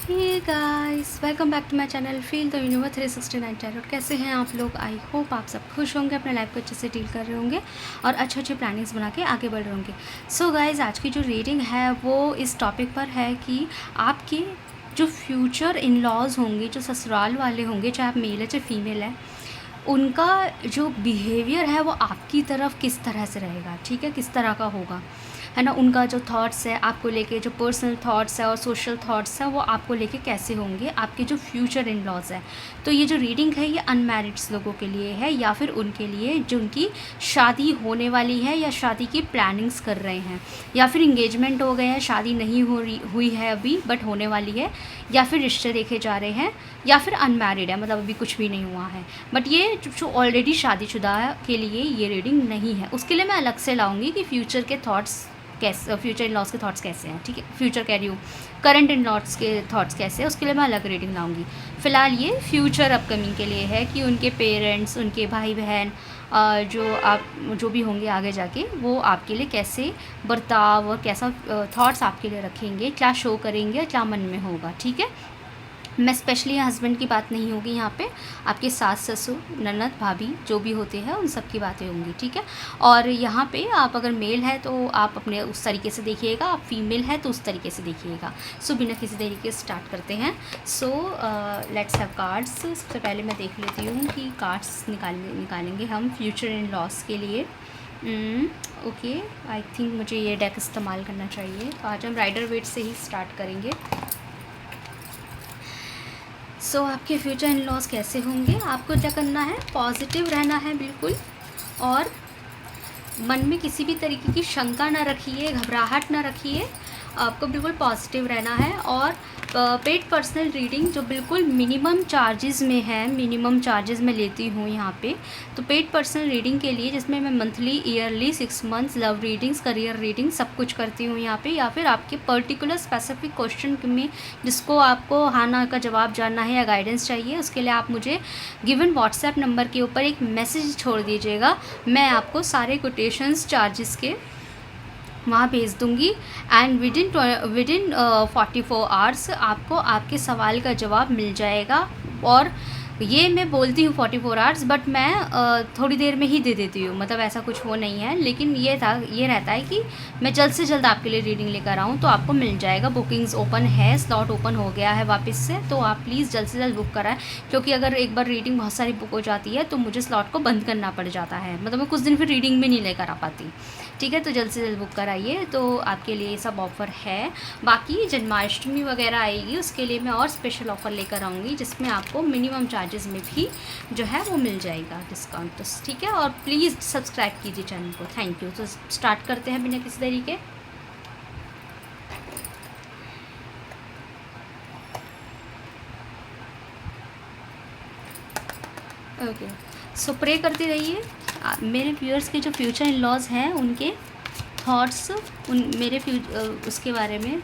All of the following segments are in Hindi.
Hey guys, welcome back to my channel feel the universe 369 tarot. कैसे हैं आप लोग? आई होप आप सब खुश होंगे, अपने लाइफ को अच्छे से डील कर रहे होंगे और अच्छे अच्छे प्लानिंग्स बना के आगे बढ़ रहे होंगे। सो गाइस, आज की जो रीडिंग है वो इस टॉपिक पर है कि आपके जो फ्यूचर इन लॉज होंगे, जो ससुराल वाले होंगे, चाहे आप मेल है चाहे फीमेल है, उनका जो बिहेवियर है वो आपकी तरफ किस तरह से रहेगा। ठीक है, किस तरह का होगा, है ना। उनका जो थॉट्स है आपको लेके, जो पर्सनल थॉट्स है और सोशल थॉट्स है, वो आपको लेके कैसे होंगे, आपके जो फ्यूचर इन लॉज है। तो ये जो रीडिंग है ये अनमैरिड्स लोगों के लिए है, या फिर उनके लिए जो उनकी शादी होने वाली है या शादी की प्लानिंग्स कर रहे हैं, या फिर इंगेजमेंट हो गए हैं, शादी नहीं हुई है अभी बट होने वाली है, या फिर रिश्ते देखे जा रहे हैं, या फिर अनमैरिड है, मतलब अभी कुछ भी नहीं हुआ है। बट ये जो ऑलरेडी शादीशुदा के लिए ये रीडिंग नहीं है। उसके लिए मैं अलग से लाऊंगी कि फ्यूचर के थॉट्स कैसे, फ्यूचर इन लॉज के थॉट्स कैसे हैं। ठीक है, फ्यूचर कह रही हूँ, करंट इन लॉज के थॉट्स कैसे हैं, उसके लिए मैं अलग रीडिंग लाऊंगी। फ़िलहाल ये फ्यूचर अपकमिंग के लिए है कि उनके पेरेंट्स, उनके भाई बहन, जो भी होंगे आगे जाके, वो आपके लिए कैसे बर्ताव और कैसा थॉट्स आपके लिए रखेंगे, क्या शो करेंगे, क्या मन में होगा। ठीक है, मैं स्पेशली हस्बैंड की बात नहीं होगी यहाँ पे, आपके सास ससुर ननद भाभी जो भी होते हैं उन सब की बातें होंगी। ठीक है, और यहाँ पे आप अगर मेल है तो आप अपने उस तरीके से देखिएगा, आप फीमेल है तो उस तरीके से देखिएगा। सो बिना किसी तरीके से स्टार्ट करते हैं। So let's have cards. सबसे पहले मैं देख लेती हूँ कि कार्ड्स निकालेंगे हम फ्यूचर इन लॉस के लिए। ओके, आई थिंक मुझे ये डेक इस्तेमाल करना चाहिए। तो आज हम राइडर वेट से ही स्टार्ट करेंगे। सो आपके फ्यूचर इन लॉज कैसे होंगे, आपको क्या करना है, पॉजिटिव रहना है बिल्कुल, और मन में किसी भी तरीके की शंका ना रखिए, घबराहट ना रखिए, आपको बिल्कुल पॉजिटिव रहना है। और पेड पर्सनल रीडिंग जो बिल्कुल मिनिमम चार्जेस में है, मिनिमम चार्जेस में लेती हूँ यहाँ पे। तो पेड पर्सनल रीडिंग के लिए जिसमें मैं monthly, yearly, 6 months, love readings, career reading सब कुछ करती हूँ यहाँ पे। या फिर आपके पर्टिकुलर स्पेसिफिक क्वेश्चन में जिसको आपको हाँ ना का जवाब जानना है या गाइडेंस चाहिए, उसके लिए आप मुझे गिवन व्हाट्सएप नंबर के ऊपर एक मैसेज छोड़ दीजिएगा। मैं आपको सारे कोटेशंस चार्जेस के वहाँ भेज दूँगी, एंड विदिन 44 आवर्स आपको आपके सवाल का जवाब मिल जाएगा। और ये मैं बोलती हूँ 44 आवर्स, बट मैं थोड़ी देर में ही दे देती हूँ, मतलब ऐसा कुछ वो नहीं है। लेकिन ये रहता है कि मैं जल्द से जल्द आपके लिए रीडिंग लेकर आऊँ तो आपको मिल जाएगा। बुकिंग्स ओपन है, स्लॉट ओपन हो गया है वापस से, तो आप प्लीज़ जल्द से जल्द बुक कराएं, क्योंकि अगर एक बार रीडिंग बहुत सारी बुक हो जाती है तो मुझे स्लॉट को बंद करना पड़ जाता है, मतलब मैं कुछ दिन फिर रीडिंग भी नहीं लेकर आ पाती। ठीक है, तो जल्द से जल्द बुक कराइए, तो आपके लिए सब ऑफ़र है। बाकी जन्माष्टमी वगैरह आएगी, उसके लिए मैं और स्पेशल ऑफ़र लेकर आऊँगी, जिसमें आपको मिनिमम चार्जेस में भी जो है वो मिल जाएगा डिस्काउंट। तो ठीक है, और प्लीज़ सब्सक्राइब कीजिए चैनल को। Thank you. तो स्टार्ट करते हैं बिना किसी तरीके। ओके, सो प्रे करते रहिए। मेरे व्यूअर्स के जो फ्यूचर इन लॉज हैं उनके थॉट्स, उसके बारे में,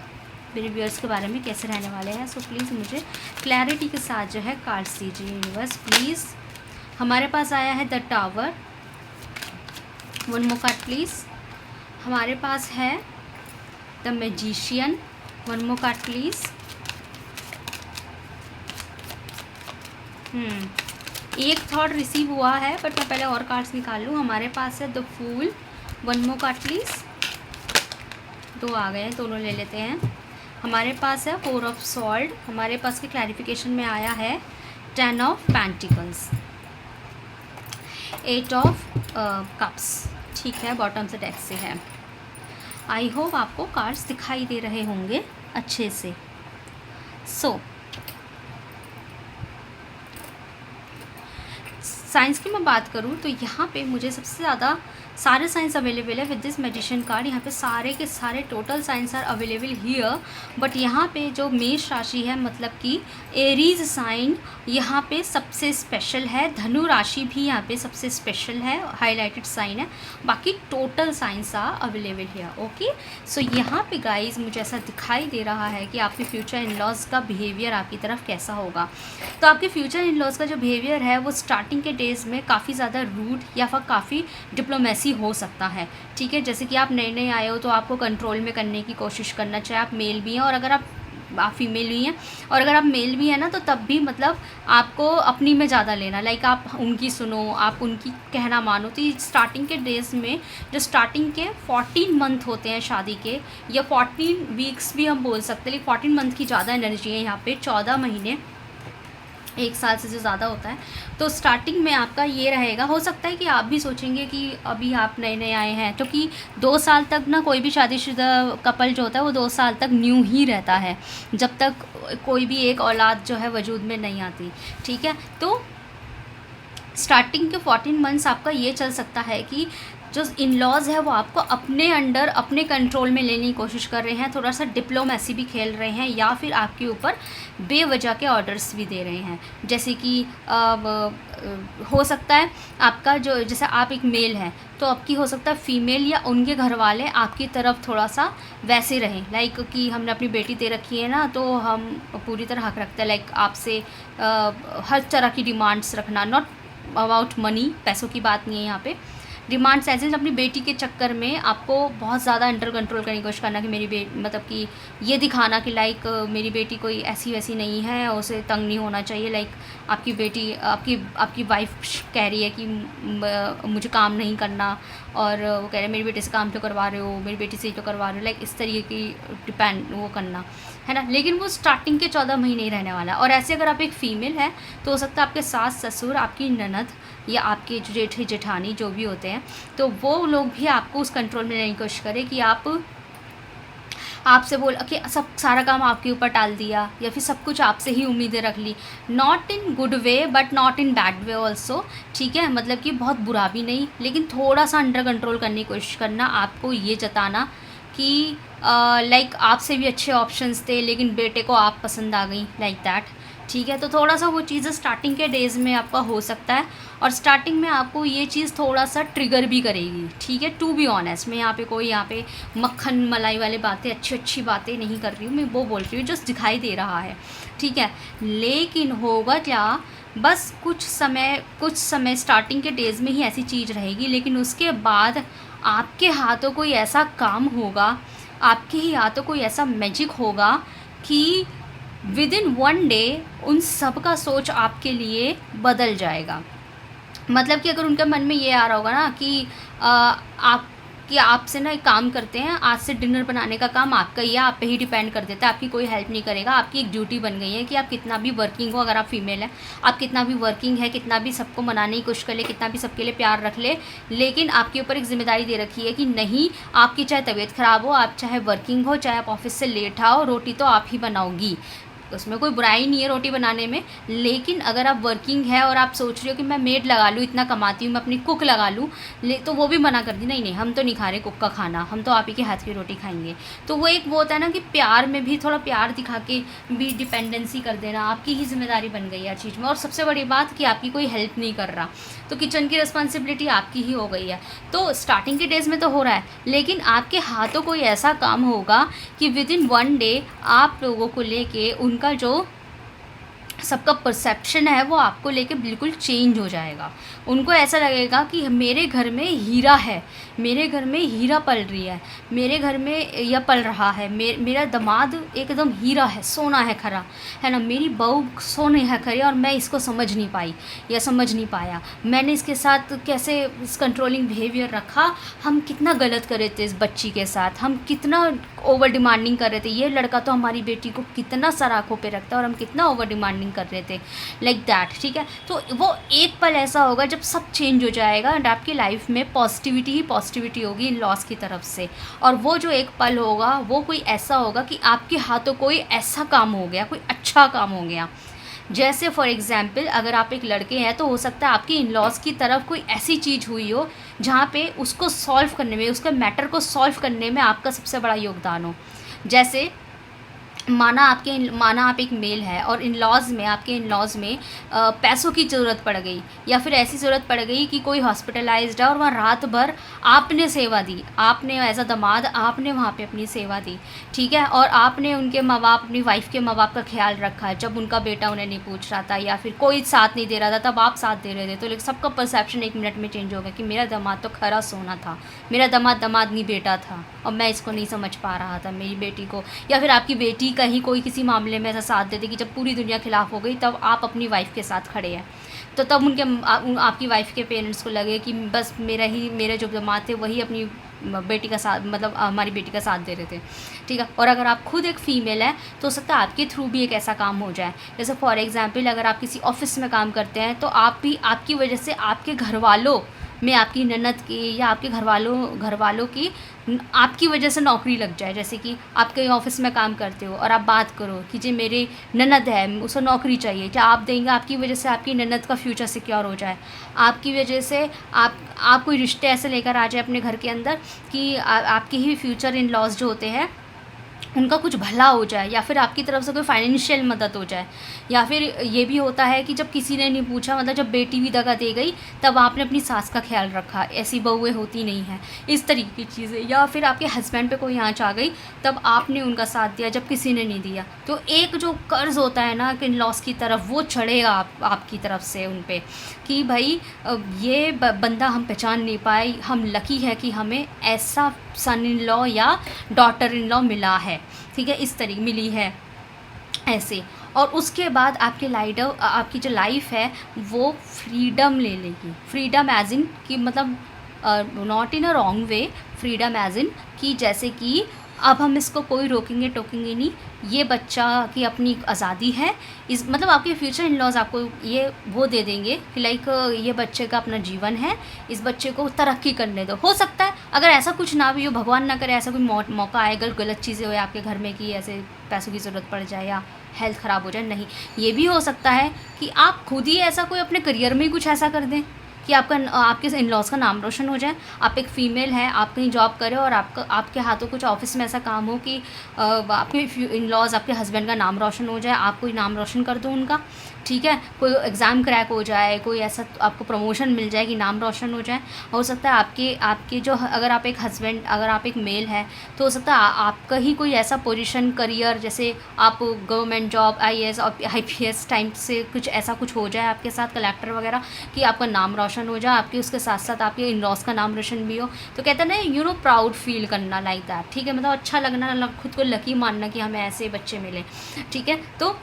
मेरे व्यूअर्स के बारे में कैसे रहने वाले हैं। सो प्लीज़ मुझे क्लैरिटी के साथ जो है कार्ड्स दीजिए यूनिवर्स प्लीज़। हमारे पास आया है the tower, one more card please. हमारे पास है the magician, one more card please. एक थॉट रिसीव हुआ है, बट मैं पहले और कार्ड्स निकाल लूँ। हमारे पास है the fool, one more card please. 2 आ गए हैं, दोनों ले लेते हैं। हमारे पास है 4 ऑफ सॉल्ट। हमारे पास के क्लैरिफिकेशन में आया है 10 ऑफ पेंटिकल्स, 8 ऑफ कप्स। ठीक है, बॉटम से डेक से है। आई होप आपको कार्ड्स दिखाई दे रहे होंगे अच्छे से। सो साइंस की मैं बात करूँ तो यहाँ पे मुझे सबसे ज़्यादा सारे साइंस अवेलेबल है विद दिस मैजिशियन कार्ड। यहाँ पे सारे के सारे total science are available here, but यहाँ पे जो मेष राशि है, मतलब कि एरीज साइन यहाँ पे सबसे स्पेशल है। धनु राशि भी यहाँ पे सबसे स्पेशल है, हाईलाइटेड साइन है। बाकी total science are available here. Okay, so यहाँ पे गाइज मुझे ऐसा दिखाई दे रहा है कि आपके फ्यूचर इन लॉज का बिहेवियर आपकी तरफ कैसा होगा। तो आपके फ्यूचर इन लॉज का जो बिहेवियर है वो स्टार्टिंग के डेज में काफ़ी ज़्यादा रूड या फिर काफ़ी डिप्लोमेसी हो सकता है। ठीक है, जैसे कि आप नए नए आए हो तो आपको कंट्रोल में करने की कोशिश करना, चाहे आप मेल भी हैं, और अगर आप आप फीमेल हुई हैं, और अगर आप मेल भी हैं ना तो तब भी मतलब आपको अपनी में ज़्यादा लेना, लाइक आप उनकी सुनो, आप उनकी कहना मानो। तो स्टार्टिंग के डेज़ में जो स्टार्टिंग के 14 मंथ होते हैं शादी के, या 14 वीक्स भी हम बोल सकते हैं, लेकिन 14 मंथ की ज़्यादा एनर्जी है यहाँ पे, 14 महीने, 1 साल से जो ज़्यादा होता है। तो स्टार्टिंग में आपका ये रहेगा। हो सकता है कि आप भी सोचेंगे कि अभी आप नए नए आए हैं, क्योंकि 2 साल तक ना कोई भी शादीशुदा कपल जो होता है वो 2 साल तक न्यू ही रहता है, जब तक कोई भी एक औलाद जो है वजूद में नहीं आती, ठीक है। तो स्टार्टिंग के 14 मंथ्स आपका ये चल सकता है कि जो इन लॉज़ है वो आपको अपने अंडर, अपने कंट्रोल में लेने की कोशिश कर रहे हैं, थोड़ा सा डिप्लोमेसी भी खेल रहे हैं, या फिर आपके ऊपर बेवजह के ऑर्डर्स भी दे रहे हैं। जैसे कि हो सकता है आपका जो, जैसे आप एक मेल हैं तो आपकी हो सकता है फीमेल या उनके घर वाले आपकी तरफ थोड़ा सा वैसे रहें, लाइक कि हमने अपनी बेटी दे रखी है ना, तो हम पूरी तरह हक रखते हैं, लाइक आपसे हर तरह की डिमांड्स रखना, नॉट अबाउट मनी, पैसों की बात नहीं है यहाँ पे। डिमांड्स ऐसे अपनी बेटी के चक्कर में आपको बहुत ज़्यादा अंडर कंट्रोल करने की कोशिश करना, कि मेरी मतलब कि ये दिखाना कि लाइक मेरी बेटी कोई ऐसी वैसी नहीं है, उसे तंग नहीं होना चाहिए, लाइक आपकी बेटी, आपकी वाइफ कह रही है कि मुझे काम नहीं करना, और वो कह रहे हैं मेरी बेटी से काम क्यों करवा रहे हो, मेरी बेटी से क्यों करवा रहे हो, लाइक इस तरीके की डिपेंड वो करना है ना। लेकिन वो स्टार्टिंग के 14 महीने ही रहने वाला है। और ऐसे अगर आप एक फ़ीमेल है तो हो सकता है आपके सास ससुर, आपकी ननद या आपके जेठी जेठानी जो भी होते हैं, तो वो लोग भी आपको उस कंट्रोल में लेने की कोशिश करें कि आपसे बोल कि सब सारा काम आपके ऊपर टाल दिया, या फिर सब कुछ आपसे ही उम्मीदें रख ली। Not in good way but not in bad way also, ठीक है। मतलब कि बहुत बुरा भी नहीं, लेकिन थोड़ा सा अंडर कंट्रोल करने की कोशिश करना, आपको ये जताना कि लाइक आपसे भी अच्छे ऑप्शंस थे लेकिन बेटे को आप पसंद आ गई, लाइक दैट, ठीक है। तो थोड़ा सा वो चीज़ें स्टार्टिंग के डेज़ में आपका हो सकता है, और स्टार्टिंग में आपको ये चीज़ थोड़ा सा ट्रिगर भी करेगी, ठीक है। टू बी ऑनेस्ट, मैं यहाँ पे मक्खन मलाई वाली बातें, अच्छी बातें नहीं कर रही हूँ, मैं वो बोल रही हूँ जस्ट दिखाई दे रहा है, ठीक है। लेकिन होगा क्या, बस कुछ समय स्टार्टिंग के डेज़ में ही ऐसी चीज़ रहेगी, लेकिन उसके बाद आपके हाथों कोई ऐसा काम होगा, आपके ही हाथों कोई ऐसा मैजिक होगा कि विद इन 1 डे उन सब का सोच आपके लिए बदल जाएगा। मतलब कि अगर उनके मन में ये आ रहा होगा ना कि आपसे ना एक काम करते हैं, आज से डिनर बनाने का काम आपका ही है, आप पे ही डिपेंड कर देता है, आपकी कोई हेल्प नहीं करेगा, आपकी एक ड्यूटी बन गई है कि आप कितना भी वर्किंग हो, अगर आप फीमेल हैं, आप कितना भी वर्किंग है, कितना भी सबको मनाने की कोशिश कर ले, कितना भी सबके लिए प्यार रख ले, लेकिन आपके ऊपर एक जिम्मेदारी दे रखी है कि नहीं, आपकी चाहे तबीयत ख़राब हो, आप चाहे वर्किंग हो, चाहे आप ऑफिस से लेट आओ, रोटी तो आप ही बनाओगी। उसमें कोई बुराई नहीं है रोटी बनाने में, लेकिन अगर आप वर्किंग है और आप सोच रहे हो कि मैं मेड लगा लूँ, इतना कमाती हूँ, मैं अपनी कुक लगा लूँ, तो वो भी मना कर दी, नहीं हम तो नहीं खा रहे कुक का खाना, हम तो आप ही के हाथ की रोटी खाएंगे। तो वो एक वो होता है ना कि प्यार में भी थोड़ा प्यार दिखा के भी डिपेंडेंसी कर देना, आपकी ही जिम्मेदारी बन गई है हर चीज़ में। और सबसे बड़ी बात कि आपकी कोई हेल्प नहीं कर रहा, तो किचन की रिस्पॉन्सिबिलिटी आपकी ही हो गई है। तो स्टार्टिंग के डेज़ में तो हो रहा है, लेकिन आपके हाथों कोई ऐसा काम होगा कि विद इन 1 डे आप लोगों को लेके उनका जो सबका परसेप्शन है वो आपको लेके बिल्कुल चेंज हो जाएगा। उनको ऐसा लगेगा कि मेरे घर में हीरा है, मेरे घर में हीरा पल रही है, मेरे घर में यह पल रहा है, मेरा दामाद एकदम हीरा है, सोना है खरा, है ना, मेरी बहू सोने है खरी, और मैं इसको समझ नहीं पाई या समझ नहीं पाया, मैंने इसके साथ कैसे इस कंट्रोलिंग बिहेवियर रखा, हम कितना गलत कर रहे थे इस बच्ची के साथ, हम कितना ओवर डिमांडिंग कर रहे थे, ये लड़का तो हमारी बेटी को कितना सर आँखों पे रखता है और हम कितना ओवर डिमांडिंग कर रहे थे, लाइक दैट, ठीक है। तो वो एक पल ऐसा होगा जब सब चेंज हो जाएगा एंड आपकी लाइफ में पॉजिटिविटी ही पॉजिटिविटी होगी इन लॉस की तरफ से। और वो जो एक पल होगा वो कोई ऐसा होगा कि आपके हाथों कोई ऐसा काम हो गया, कोई अच्छा काम हो गया। जैसे फॉर एग्ज़ाम्पल अगर आप एक लड़के हैं तो हो सकता है आपकी इन लॉज की तरफ कोई ऐसी चीज़ हुई हो जहाँ पे उसको सॉल्व करने में, उसका मैटर को सॉल्व करने में आपका सबसे बड़ा योगदान हो। जैसे माना आप एक मेल है और आपके इन लॉज में पैसों की ज़रूरत पड़ गई, या फिर ऐसी ज़रूरत पड़ गई कि कोई हॉस्पिटलाइज्ड है और वहाँ रात भर आपने सेवा दी, आपने एज अ दामाद आपने वहाँ पे अपनी सेवा दी, ठीक है, और आपने उनके माँ बाप, अपनी वाइफ के माँ बाप का ख्याल रखा जब उनका बेटा उन्हें नहीं पूछ रहा था या फिर कोई साथ नहीं दे रहा था, तब आप साथ दे रहे थे। तो लेकिन सबका परसेप्शन 1 मिनट में चेंज हो गया कि मेरा दामाद तो खरा सोना था, मेरा दामाद नहीं बेटा था और मैं इसको नहीं समझ पा रहा था, मेरी बेटी को, या फिर आपकी बेटी कहीं कोई किसी मामले में ऐसा साथ दे दे कि जब पूरी दुनिया खिलाफ हो गई तब आप अपनी वाइफ के साथ खड़े हैं, तो तब आपकी वाइफ के पेरेंट्स को लगे कि बस मेरे जो दामाद थे वही अपनी बेटी का साथ, मतलब हमारी बेटी का साथ दे रहे थे, ठीक है। और अगर आप खुद एक फ़ीमेल है तो हो सकता है आपके थ्रू भी एक ऐसा काम हो जाए। जैसे फॉर एग्ज़ाम्पल अगर आप किसी ऑफिस में काम करते हैं तो आप भी, आपकी वजह से आपके घर वालों में, आपकी ननद की या आपके घर वालों की आपकी वजह से नौकरी लग जाए। जैसे कि आप कहीं ऑफिस में काम करते हो और आप बात करो कि जी मेरी ननद है, उसको नौकरी चाहिए, क्या आप देंगे? आपकी वजह से आपकी ननद का फ्यूचर सिक्योर हो जाए, आपकी वजह से आप कोई रिश्ते ऐसे लेकर आ जाए अपने घर के अंदर कि आपके ही फ्यूचर इन लॉज जो होते हैं उनका कुछ भला हो जाए, या फिर आपकी तरफ से कोई फाइनेंशियल मदद हो जाए। या फिर ये भी होता है कि जब किसी ने नहीं पूछा, मतलब जब बेटी भी दगा दे गई तब आपने अपनी सास का ख्याल रखा, ऐसी बहुएं होती नहीं हैं, इस तरीके की चीज़ें। या फिर आपके हस्बैंड पे कोई आँच आ गई तब आपने उनका साथ दिया जब किसी ने नहीं दिया। तो एक जो कर्ज़ होता है ना कि इन लॉस की तरफ, वो चढ़ेगा आपकी तरफ से उन पर कि भाई ये बंदा हम पहचान नहीं पाए, हम लकी है कि हमें ऐसा सन इन लॉ या डॉटर इन लॉ मिला है, ठीक है, इस तरीके मिली है ऐसे। और उसके बाद आपकी जो लाइफ है वो फ्रीडम ले लेगी। फ्रीडम एज इन कि मतलब not in a wrong way, freedom as in कि जैसे कि अब हम इसको कोई रोकेंगे टोकेंगे नहीं, ये बच्चा की अपनी आज़ादी है, इस मतलब आपके फ्यूचर इन लॉज आपको ये वो दे देंगे कि लाइक ये बच्चे का अपना जीवन है, इस बच्चे को तरक्की करने दो। हो सकता है अगर ऐसा कुछ ना भी हो, भगवान ना करे ऐसा कोई मौका आए, गलत चीज़ें हो आपके घर में कि ऐसे पैसों की ज़रूरत पड़ जाए या हेल्थ ख़राब हो जाए, नहीं, ये भी हो सकता है कि आप खुद ही ऐसा कोई अपने करियर में ही कुछ ऐसा कर दें कि आपके इन लॉज का नाम रोशन हो जाए। आप एक फ़ीमेल हैं, आप कहीं जॉब करें और आपके हाथों कुछ ऑफिस में ऐसा काम हो कि आपके इन लॉज, आपके हस्बैंड का नाम रोशन हो जाए, आप कोई नाम रोशन कर दो उनका, ठीक है। कोई एग्ज़ाम क्रैक हो जाए, कोई ऐसा आपको प्रमोशन मिल जाए कि नाम रोशन हो जाए। हो सकता है आपके जो, अगर आप एक मेल है तो हो सकता है आपका ही कोई ऐसा पोजीशन, करियर, जैसे आप गवर्नमेंट जॉब, IAS और IPS टाइम से कुछ ऐसा कुछ हो जाए आपके साथ, कलेक्टर वगैरह, कि आपका नाम रोशन हो जाए, आपके उसके साथ साथ आपके इन लॉज का नाम रोशन भी हो। तो कहते हैं ना, प्राउड फील करना, लाइक दैट, ठीक है, मतलब अच्छा लगना, खुद को लकी मानना कि हमें ऐसे बच्चे मिले, ठीक है। तो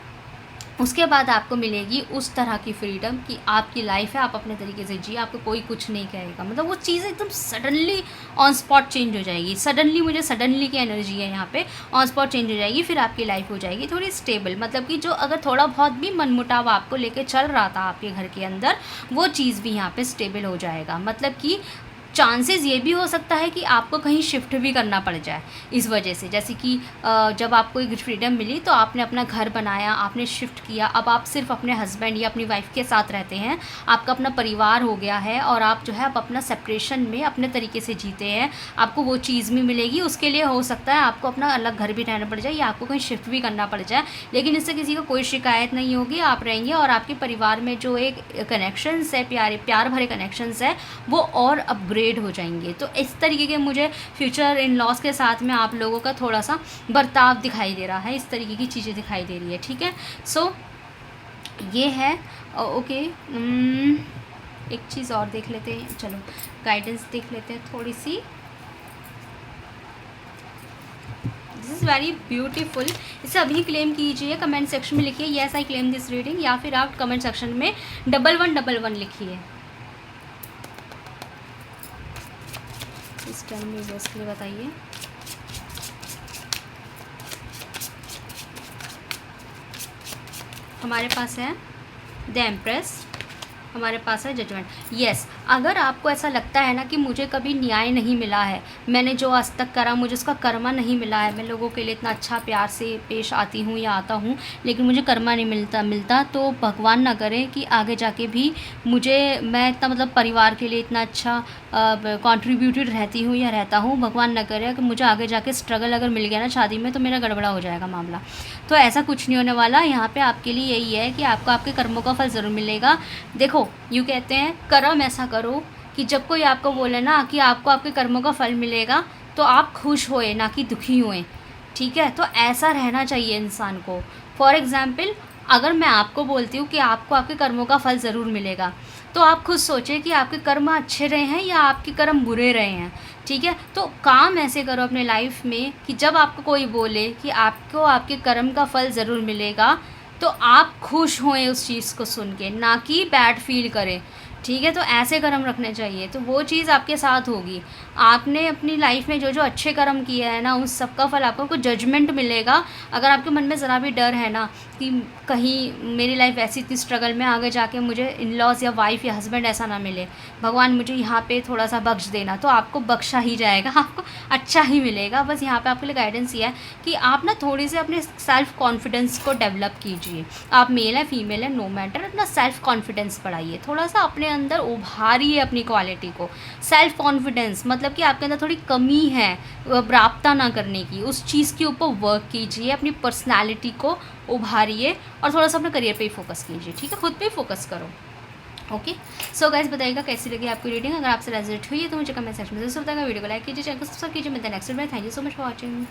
उसके बाद आपको मिलेगी उस तरह की फ्रीडम कि आपकी लाइफ है, आप अपने तरीके से जिए, आपको कोई कुछ नहीं कहेगा। मतलब वो चीज़ एकदम सडनली ऑन स्पॉट चेंज हो जाएगी। सडनली की एनर्जी है यहाँ पे, ऑन स्पॉट चेंज हो जाएगी। फिर आपकी लाइफ हो जाएगी थोड़ी स्टेबल, मतलब कि जो अगर थोड़ा बहुत भी मनमुटाव आपको लेके चल रहा था आपके घर के अंदर, वो चीज़ भी यहाँ पे स्टेबल हो जाएगा। मतलब कि चांसेस ये भी हो सकता है कि आपको कहीं शिफ्ट भी करना पड़ जाए इस वजह से। जैसे कि जब आपको एक फ्रीडम मिली तो आपने अपना घर बनाया, आपने शिफ्ट किया, अब आप सिर्फ अपने हस्बैंड या अपनी वाइफ के साथ रहते हैं, आपका अपना परिवार हो गया है और आप जो है अब अपना सेपरेशन में अपने तरीके से जीते हैं, आपको वो चीज़ भी मिलेगी। उसके लिए हो सकता है आपको अपना अलग घर भी रहना पड़ जाए या आपको कहीं शिफ्ट भी करना पड़ जाए, लेकिन इससे किसी को कोई शिकायत नहीं होगी, आप रहेंगे और आपके परिवार में जो एक कनेक्शंस है, प्यार भरे कनेक्शंस है, वो और अपग्रेड हो जाएंगे। तो इस तरीके के मुझे फ्यूचर इन लॉज के साथ में आप लोगों का थोड़ा सा बर्ताव दिखाई दे रहा है, इस तरीके की चीज़ें दिखाई दे रही है, ठीक है। सो ये है ओके। एक चीज़ और देख लेते हैं, चलो गाइडेंस देख लेते हैं थोड़ी सी। This is very beautiful. इसे अभी क्लेम कीजिए, कमेंट सेक्शन में लिखिए yes I claim this reading, या फिर आप कमेंट सेक्शन में 1111 लिखिए। इस टाइम में बस के लिए बताइए। हमारे पास है द एम्प्रेस, हमारे पास है जजमेंट। यस, अगर आपको ऐसा लगता है ना कि मुझे कभी न्याय नहीं मिला है, मैंने जो आज तक करा मुझे उसका कर्मा नहीं मिला है, मैं लोगों के लिए इतना अच्छा प्यार से पेश आती हूँ या आता हूँ लेकिन मुझे कर्मा नहीं मिलता, तो भगवान ना करे कि आगे जाके भी मैं इतना मतलब परिवार के लिए इतना अच्छा कंट्रीब्यूटेड रहती हूँ या रहता हूँ, भगवान ना करे कि मुझे आगे जाके स्ट्रगल अगर मिल गया ना शादी में तो मेरा गड़बड़ा हो जाएगा मामला। तो ऐसा कुछ नहीं होने वाला। यहाँ पे आपके लिए यही है कि आपको आपके कर्मों का फल ज़रूर मिलेगा। देखो यूँ कहते हैं कर्म ऐसा करो कि जब कोई आपको बोले ना कि आपको आपके कर्मों का फल मिलेगा तो आप खुश होए ना कि दुखी होए, ठीक है। तो ऐसा रहना चाहिए इंसान को। फॉर एग्ज़ाम्पल अगर मैं आपको बोलती हूँ कि आपको आपके कर्मों का फल ज़रूर मिलेगा, तो आप खुद सोचें कि आपके कर्म अच्छे रहे हैं या आपके कर्म बुरे रहे हैं, ठीक ठीक है। तो काम ऐसे करो अपने लाइफ में कि जब आपको कोई बोले कि आपको आपके कर्म का फल ज़रूर मिलेगा, तो आप खुश होएं उस चीज़ को सुन के, ना कि बैड फील करें, ठीक है। तो ऐसे कर्म रखने चाहिए, तो वो चीज़ आपके साथ होगी। आपने अपनी लाइफ में जो जो अच्छे कर्म किए हैं ना, उस सब का फल आपको कुछ जजमेंट मिलेगा। अगर आपके मन में ज़रा भी डर है ना कि कहीं मेरी लाइफ ऐसी इतनी स्ट्रगल में आगे जाके मुझे इन लॉज या वाइफ या हस्बैंड ऐसा ना मिले, भगवान मुझे यहाँ पे थोड़ा सा बख्श देना, तो आपको बख्शा ही जाएगा, आपको अच्छा ही मिलेगा। बस यहाँ पे आपके लिए गाइडेंस ये है कि आप ना थोड़ी सी अपने सेल्फ कॉन्फिडेंस को डेवलप कीजिए। आप मेल है फीमेल है नो मैटर, अपना सेल्फ कॉन्फिडेंस बढ़ाइए, थोड़ा सा अपने अंदर उभारिए अपनी क्वालिटी को। सेल्फ कॉन्फिडेंस मतलब कि आपके अंदर थोड़ी कमी है प्राप्त ना करने की, उस चीज़ के ऊपर वर्क कीजिए, अपनी पर्सनैलिटी को उभारिए और थोड़ा सा अपने करियर पे ही फोकस कीजिए, ठीक है, खुद पे ही फोकस करो। ओके, सो गाइस बताइएगा कैसी लगी आपकी रीडिंग। अगर आपसे रेजोनेट हुई है तो मुझे कमेंट सेक्शन में जरूर बताइएगा। वीडियो को लाइक कीजिए, चैनल को सब्सक्राइब कीजिए। मिलते हैं नेक्स्ट वीडियो में। Thank you so much for watching.